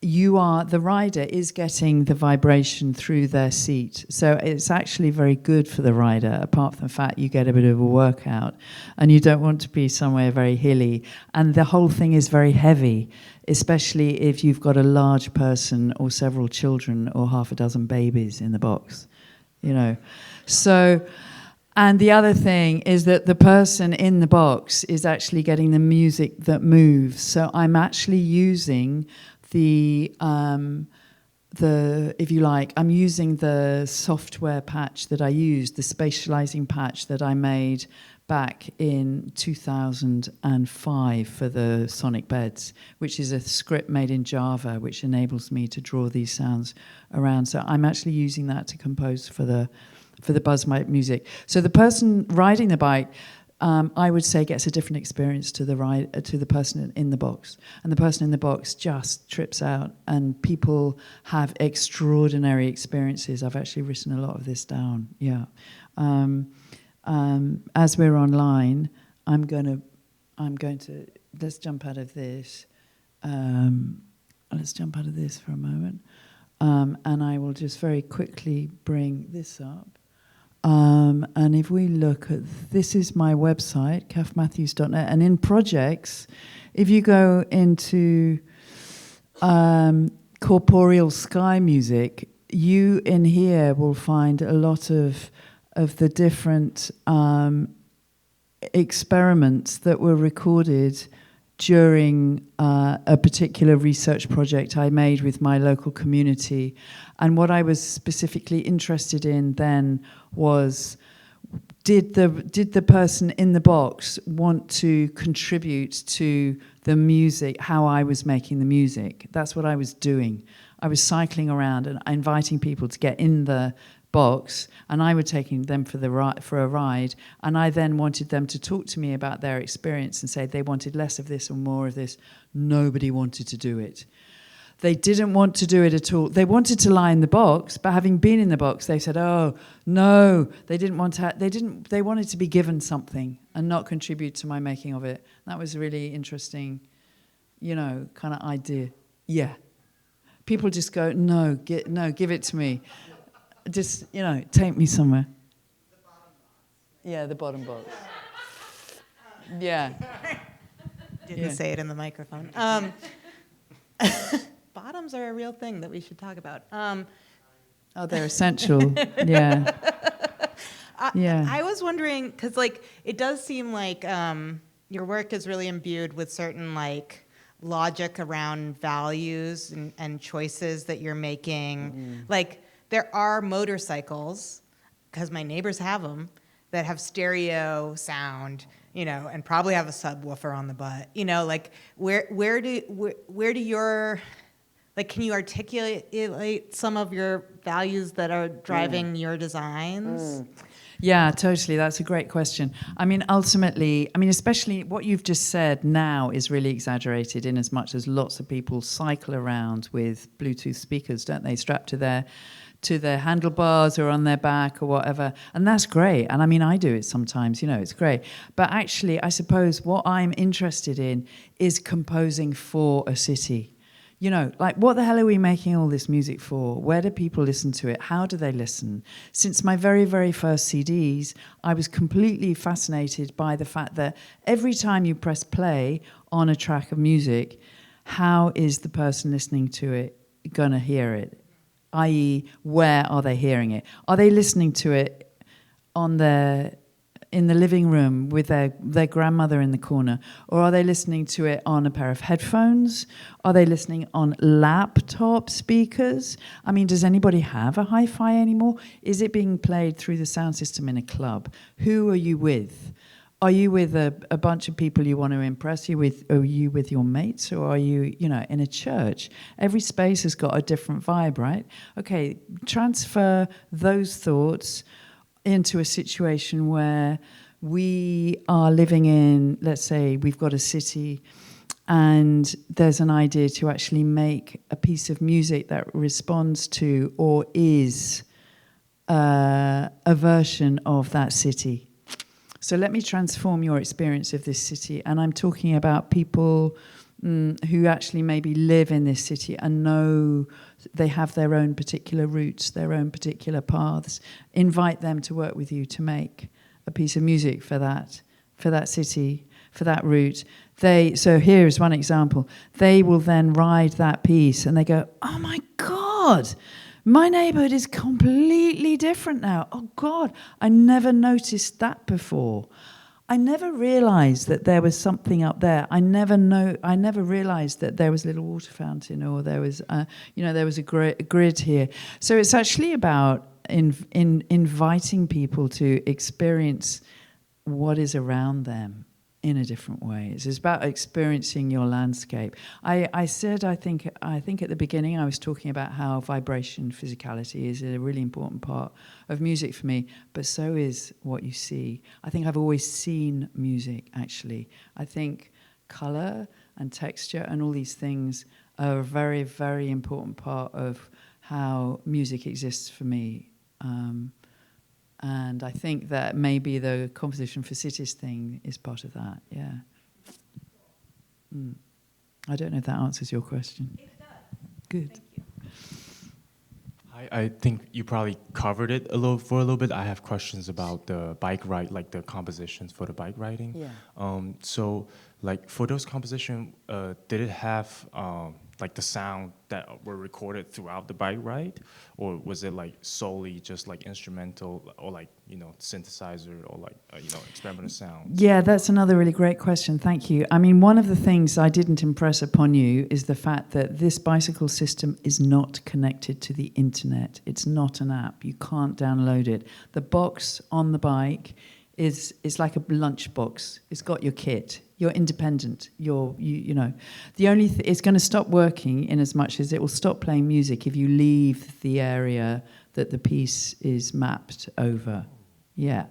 the rider is getting the vibration through their seat. So it's actually very good for the rider, apart from the fact you get a bit of a workout and you don't want to be somewhere very hilly. And the whole thing is very heavy, especially if you've got a large person or several children or half a dozen babies in the box, you know. So, and the other thing is that the person in the box is actually getting the music that moves. So I'm actually using if you like, I'm using the software patch that I used, the spatializing patch that I made back in 2005 for the sonic beds, which is a script made in Java, which enables me to draw these sounds around. So I'm actually using that to compose for the buzz bike music. So the person riding the bike, I would say, gets a different experience to the person in the box, and the person in the box just trips out. And people have extraordinary experiences. I've actually written a lot of this down. Yeah, as we're online, I'm going to let's jump out of this. Let's jump out of this for a moment, and I will just very quickly bring this up. And if we look at, this is my website, kaffematthews.net, and in projects, if you go into corporeal sky music, you in here will find a lot of the different experiments that were recorded during a particular research project I made with my local community. And what I was specifically interested in then was, did the person in the box want to contribute to the music, how I was making the music? That's what I was doing. I was cycling around and inviting people to get in the box, and I was taking them for a ride, and I then wanted them to talk to me about their experience and say they wanted less of this or more of this. Nobody wanted to do it. They didn't want to do it at all. They wanted to lie in the box, but having been in the box, they said, "Oh no!" They didn't want to. They wanted to be given something and not contribute to my making of it. That was a really interesting, kind of idea. Yeah, people just go, "No, give it to me. Just take me somewhere." The bottom box. Yeah, the bottom box. Yeah. Didn't say it in the microphone. Bottoms are a real thing that we should talk about. Oh, they're essential. Yeah. Yeah. I was wondering, because it does seem like your work is really imbued with certain logic around values and choices that you're making. There are motorcycles, because my neighbors have them, that have stereo sound, and probably have a subwoofer on the butt. Where do your can you articulate some of your values that are driving your designs? Yeah, totally. That's a great question. Ultimately, especially what you've just said now is really exaggerated, in as much as lots of people cycle around with Bluetooth speakers, don't they, strapped to their handlebars or on their back or whatever. And that's great. And I do it sometimes, it's great. But actually, I suppose what I'm interested in is composing for a city. What the hell are we making all this music for? Where do people listen to it? How do they listen? Since my very, very first CDs, I was completely fascinated by the fact that every time you press play on a track of music, how is the person listening to it going to hear it? I.e., where are they hearing it? Are they listening to it in the living room with their grandmother in the corner? Or are they listening to it on a pair of headphones? Are they listening on laptop speakers? Does anybody have a hi-fi anymore? Is it being played through the sound system in a club? Who are you with? Are you with a bunch of people you want to impress? Are you with your mates? Or are you, in a church? Every space has got a different vibe, right? Okay, transfer those thoughts into a situation where we are living in, let's say we've got a city, and there's an idea to actually make a piece of music that responds to or is a version of that city. So let me transform your experience of this city. And I'm talking about people who actually maybe live in this city and know they have their own particular routes, their own particular paths. Invite them to work with you to make a piece of music for that city, for that route. So here is one example. They will then ride that piece and they go, "Oh my God, my neighborhood is completely different now. Oh God, I never noticed that before. I never realized that there was something up there. I never realized that there was a little water fountain, or there was a grid here." So it's actually about inviting people to experience what is around them in a different way. It's about experiencing your landscape. I think at the beginning I was talking about how vibration, physicality is a really important part of music for me, but so is what you see. I think I've always seen music, actually. I think color and texture and all these things are a very, very important part of how music exists for me. And I think that maybe the composition for cities thing is part of that, yeah. I don't know if that answers your question. It does. Good. Thank you. I think you probably covered it for a little bit. I have questions about the bike ride, like the compositions for the bike riding. Yeah. So, for those compositions, did it have like the sound that were recorded throughout the bike ride, or was it like solely just like instrumental or like synthesizer or like experimental sounds? Yeah, that's another really great question. Thank you. I mean, one of the things I didn't impress upon you is the fact that this bicycle system is not connected to the internet. It's not an app. You can't download it. The box on the bike is like a lunchbox. It's got your kit. You're independent. The only it's going to stop working in as much as it will stop playing music if you leave the area that the piece is mapped over. Yeah,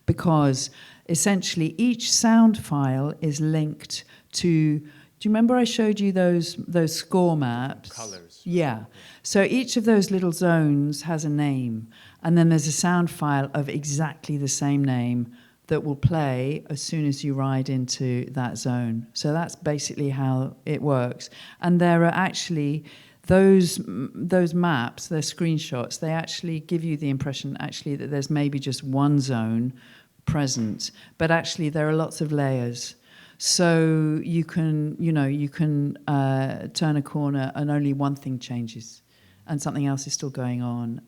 because essentially each sound file is linked to. Do you remember I showed you those score maps? Colors. Yeah. So each of those little zones has a name, and then there's a sound file of exactly the same name that will play as soon as you ride into that zone. So that's basically how it works. And there are actually those maps, they're screenshots, they actually give you the impression actually that there's maybe just one zone present, but actually there are lots of layers. So you can turn a corner and only one thing changes, and something else is still going on,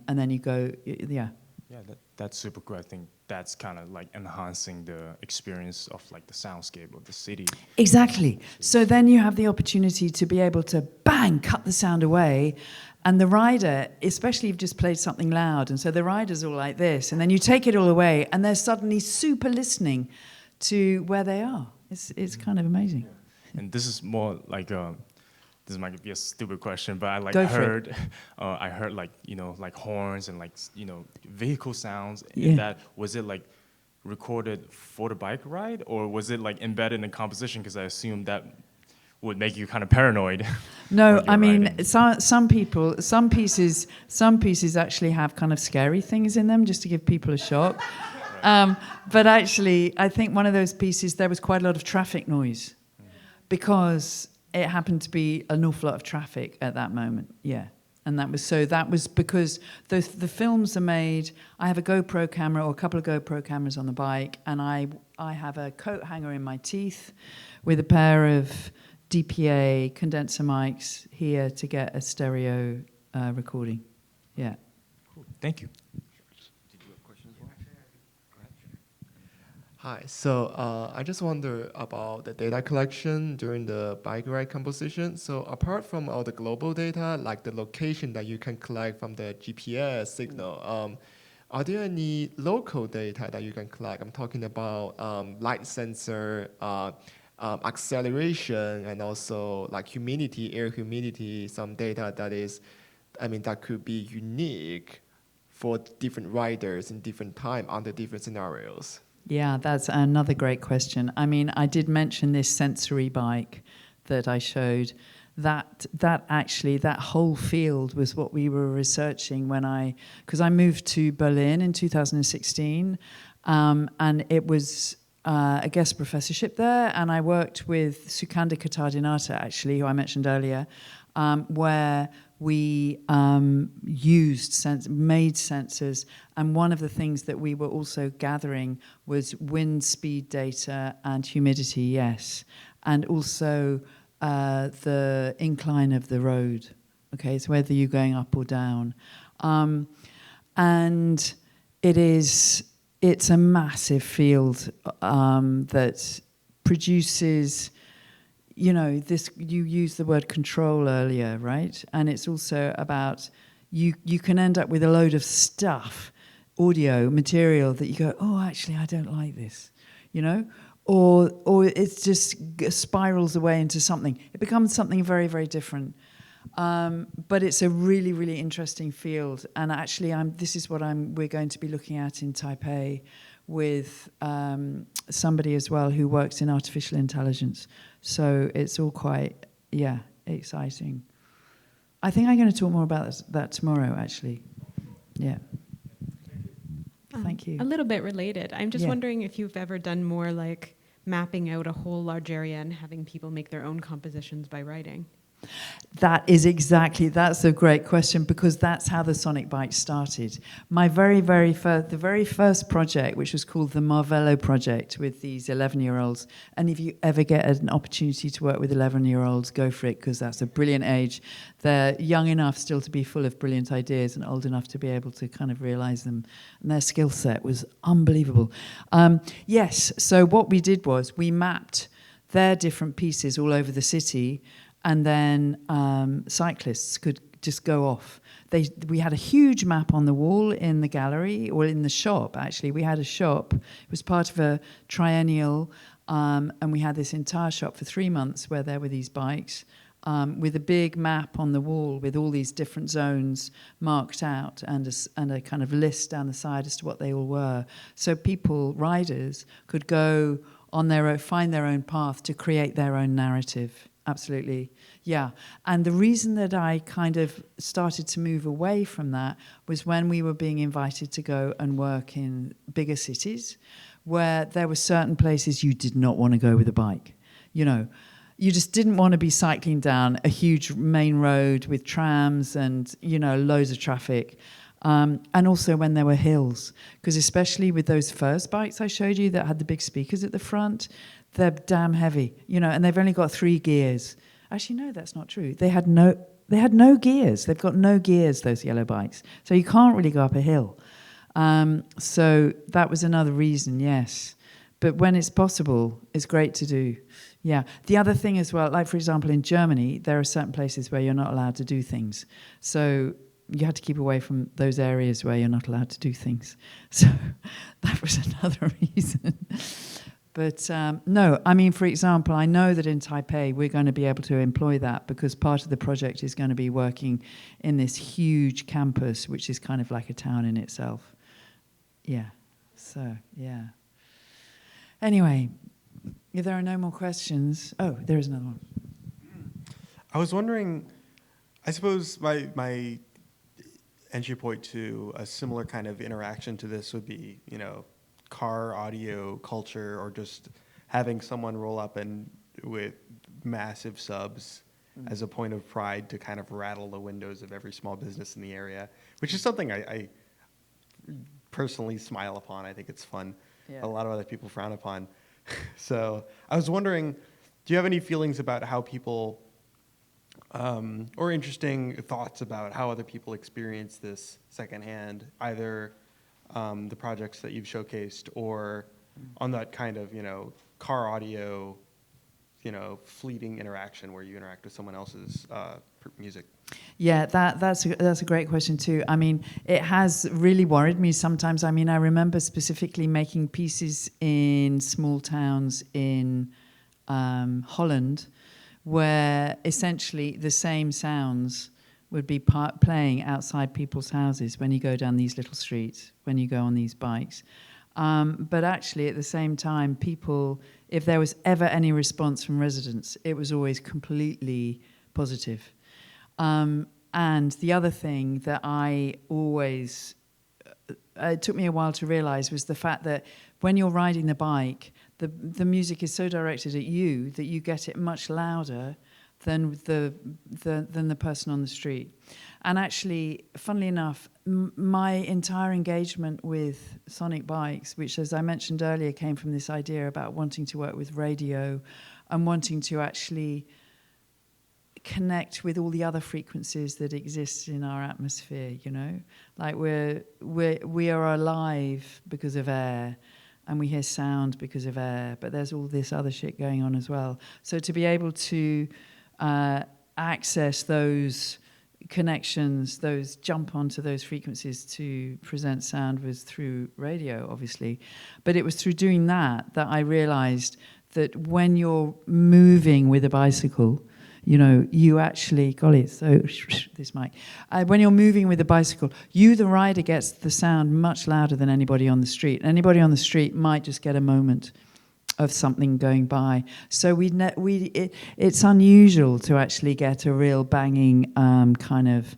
and then you go, yeah. Yeah, that's super cool. I think that's kind of like enhancing the experience of like the soundscape of the city. Exactly. So then you have the opportunity to be able to bang, cut the sound away. And the rider, especially if you've just played something loud, and so the rider's all like this, and then you take it all away, and they're suddenly super listening to where they are. It's kind of amazing. Yeah. And this is more like this might be a stupid question, but I heard like like horns and like vehicle sounds. Yeah. That was it like recorded for the bike ride, or was it like embedded in the composition? Because I assume that would make you kind of paranoid. No, I mean some pieces actually have kind of scary things in them just to give people a shock. But actually, I think one of those pieces there was quite a lot of traffic noise because it happened to be an awful lot of traffic at that moment. Yeah. And that was because the films are made. I have a GoPro camera or a couple of GoPro cameras on the bike, and I have a coat hanger in my teeth with a pair of DPA condenser mics here to get a stereo recording. Yeah. Cool. Thank you. Did you have a question as well? Go ahead. Hi, so I just wonder about the data collection during the bike ride composition. So apart from all the global data, like the location that you can collect from the GPS signal, are there any local data that you can collect? I'm talking about light sensor, acceleration, and also like humidity, air humidity, some data that could be unique for different riders in different time under different scenarios. Yeah, that's another great question. I mean, I did mention this sensory bike that I showed. That whole field was what we were researching because I moved to Berlin in 2016, and it was a guest professorship there, and I worked with Sukanda Kattardinata, actually, who I mentioned earlier, where we made sensors, and one of the things that we were also gathering was wind speed data and humidity, yes, and also the incline of the road, okay, so whether you're going up or down. And it's a massive field that produces, this, you used the word control earlier, right? And it's also about, you can end up with a load of stuff, audio material that you go, oh, actually, I don't like this, or it just spirals away into something. It becomes something very, very different. But it's a really, really interesting field. And actually, this is what we're going to be looking at in Taipei with somebody as well who works in artificial intelligence. So it's all quite, exciting. I think I'm going to talk more about that tomorrow, actually. Yeah. Thank you. A little bit related. I'm just wondering if you've ever done more like mapping out a whole large area and having people make their own compositions by writing. That's a great question, because that's how the sonic bike started. My the very first project, which was called the Marvello Project, with these 11-year-olds, and if you ever get an opportunity to work with 11-year-olds, go for it, because that's a brilliant age. They're young enough still to be full of brilliant ideas and old enough to be able to kind of realize them, and their skill set was unbelievable. Yes, so what we did was we mapped their different pieces all over the city, and then cyclists could just go off. We had a huge map on the wall in the gallery, or in the shop, actually. We had a shop. It was part of a triennial, and we had this entire shop for 3 months where there were these bikes, with a big map on the wall with all these different zones marked out, and a kind of list down the side as to what they all were. So riders, could go on their own, find their own path to create their own narrative. Absolutely, yeah. And the reason that I kind of started to move away from that was when we were being invited to go and work in bigger cities, where there were certain places you did not want to go with a bike. You know, you just didn't want to be cycling down a huge main road with trams and, you know, loads of traffic. And also when there were hills, because especially with those first bikes I showed you that had the big speakers at the front, they're damn heavy, you know, and they've only got 3 gears. Actually, no, that's not true. They had no gears. They've got no gears, those yellow bikes. So you can't really go up a hill. So that was another reason, yes. But when it's possible, it's great to do. Yeah. The other thing as well, like for example, in Germany, there are certain places where you're not allowed to do things. So you had to keep away from those areas where you're not allowed to do things. So that was another reason. But no, I mean, for example, I know that in Taipei we're going to be able to employ that, because part of the project is going to be working in this huge campus, which is kind of like a town in itself. Yeah, so, yeah. Anyway, if there are no more questions... Oh, there is another one. I was wondering, I suppose my entry point to a similar kind of interaction to this would be, you know, car audio culture, or just having someone roll up and with massive subs as a point of pride to kind of rattle the windows of every small business in the area, which is something I personally smile upon. I think it's fun. Yeah. A lot of other people frown upon. So I was wondering, do you have any feelings about how people, or interesting thoughts about how other people experience this secondhand, either the projects that you've showcased, or on that kind of, you know, car audio, you know, fleeting interaction where you interact with someone else's music? Yeah, that's a great question too. I mean, it has really worried me sometimes. I mean, I remember specifically making pieces in small towns in Holland, where essentially the same sounds would be playing outside people's houses when you go down these little streets, when you go on these bikes. But actually, at the same time, people, if there was ever any response from residents, it was always completely positive. And the other thing that I always, it took me a while to realize, was the fact that when you're riding the bike, the music is so directed at you that you get it much louder than the person on the street. And actually, funnily enough, my entire engagement with sonic bikes, which, as I mentioned earlier, came from this idea about wanting to work with radio and wanting to actually connect with all the other frequencies that exist in our atmosphere, you know? Like we are alive because of air, and we hear sound because of air, but there's all this other shit going on as well. So to be able to access those connections, jump onto those frequencies to present sound was through radio, obviously. But it was through doing that I realized that when you're moving with a bicycle, you know, you actually, golly, so this mic. When you're moving with a bicycle, you, the rider, gets the sound much louder than anybody on the street. Anybody on the street might just get a moment of something going by. So it's unusual to actually get a real banging kind of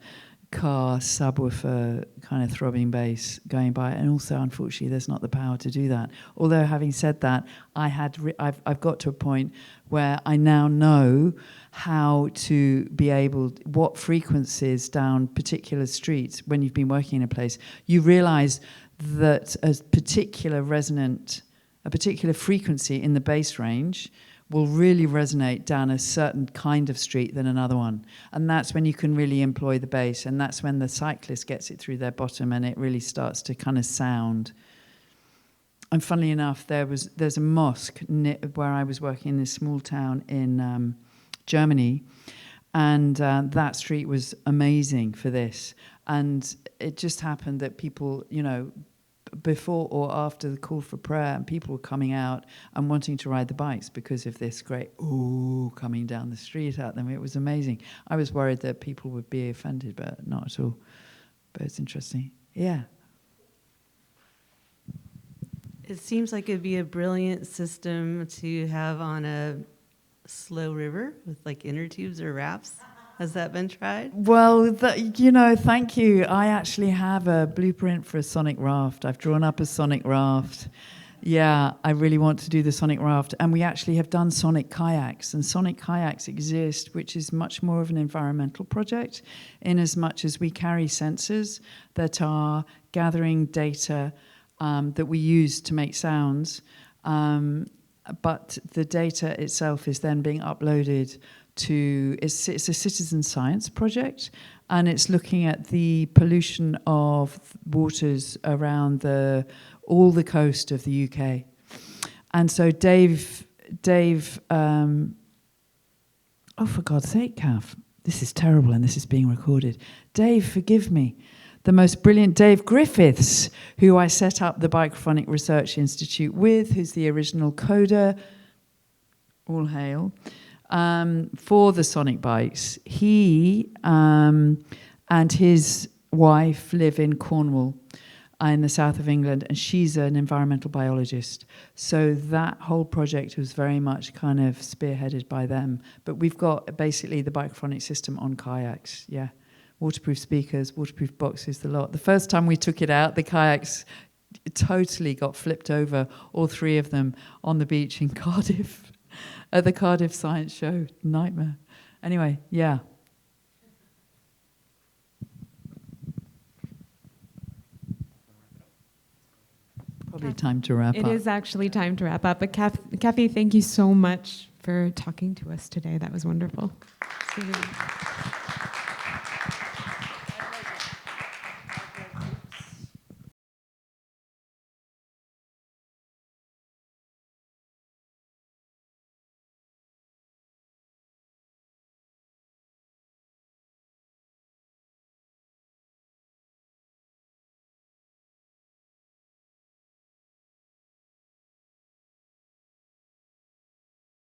car subwoofer kind of throbbing bass going by, and also unfortunately there's not the power to do that. Although having said that, I've got to a point where I now know how to be able, what frequencies down particular streets, when you've been working in a place, you realize that a particular frequency in the bass range will really resonate down a certain kind of street than another one. And that's when you can really employ the bass, and that's when the cyclist gets it through their bottom and it really starts to kind of sound. And funnily enough, there's a mosque where I was working in this small town in Germany, and that street was amazing for this. And it just happened that people, before or after the call for prayer, and people were coming out and wanting to ride the bikes because of this great ooh coming down the street at them. It was amazing. I was worried that people would be offended, but not at all. But it's interesting. Yeah. It seems like it'd be a brilliant system to have on a slow river with like inner tubes or rafts. Has that been tried? Well, thank you. I actually have a blueprint for a sonic raft. I've drawn up a sonic raft. Yeah, I really want to do the sonic raft. And we actually have done sonic kayaks. And sonic kayaks exist, which is much more of an environmental project, in as much as we carry sensors that are gathering data that we use to make sounds. But the data itself is then being uploaded it's a citizen science project, and it's looking at the pollution of waters around all the coast of the UK. And so Dave, oh, for God's sake, Kath, this is terrible and this is being recorded. Dave, forgive me. The most brilliant Dave Griffiths, who I set up the Bikephonic Research Institute with, who's the original coder, all hail, for the sonic bikes. He and his wife live in Cornwall in the south of England, and she's an environmental biologist. So that whole project was very much kind of spearheaded by them. But we've got basically the bikephonic system on kayaks, yeah. Waterproof speakers, waterproof boxes, the lot. The first time we took it out, the kayaks totally got flipped over, all three of them, on the beach in Cardiff. At the Cardiff Science Show. Nightmare. Anyway, yeah. Probably time to wrap up. It is actually time to wrap up. But Kaffe, thank you so much for talking to us today. That was wonderful.